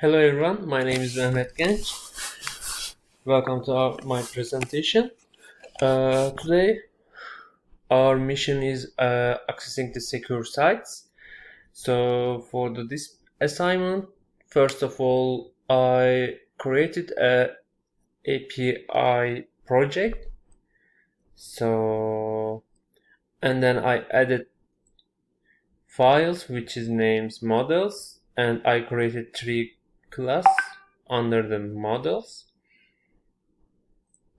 Hello everyone, my name is Mehmet Genç. Welcome to my presentation. Today our mission is accessing the secure sites. So for this assignment, first of all, I created a API project. And then I added files which is names models, and I created 3 class under the models.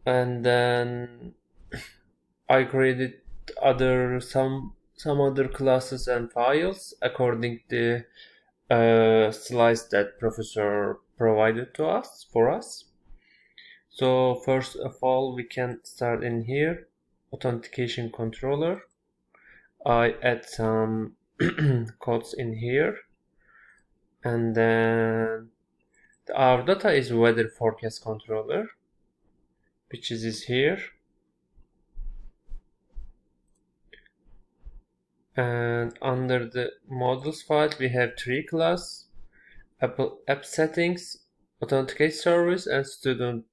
And then I created some other classes and files according to slides that professor provided to us for us. So first of all, we can start in here, authentication controller. I add some codes in here, and then our data is weather forecast controller, which is here. And under the models file we have 3 class: Apple app settings, authenticate service, and student.cs.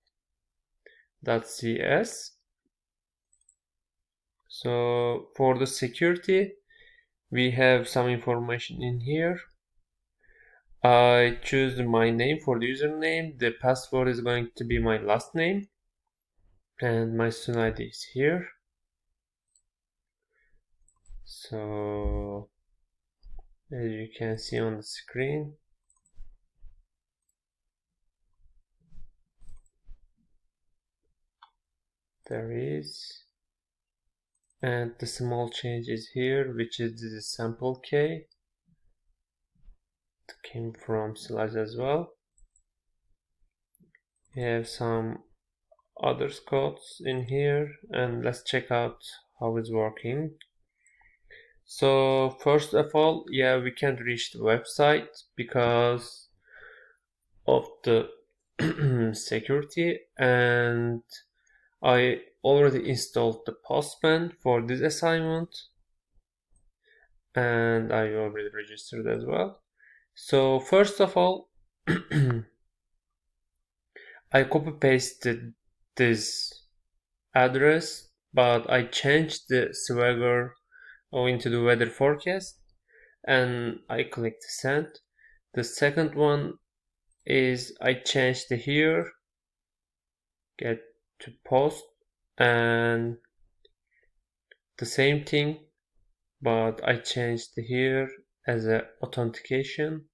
So for the security we have some information in here. I choose my name for the username. The password is going to be my last name, and my student ID is here. So as you can see on the screen, there is, and the small change is here, which is the sample K. It came from slides as well. We have some other codes in here, and let's check out how it's working. So first of all, yeah, we can't reach the website because of the security, and I already installed the Postman for this assignment, and I already registered as well. So first of all, I copy pasted this address, but I changed the Swagger into the weather forecast, and I clicked send. The second one is I changed the here, get to post, and the same thing, but I changed the here as a authentication,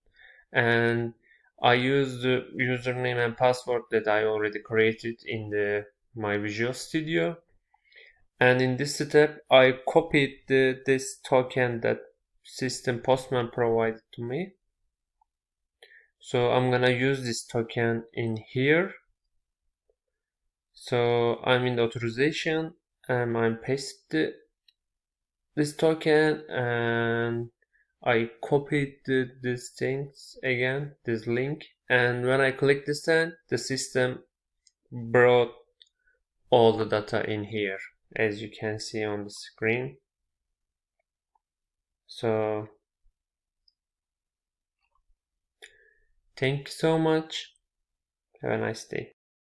and I use the username and password that I already created in my Visual Studio. And in this step, I copied this token that System Postman provided to me. So I'm gonna use this token in here. So I'm in the authorization, and I'm pasted this token, and I copied these things again, this link, and when I click the send, the system brought all the data in here, as you can see on the screen. So thank you so much. Have a nice day.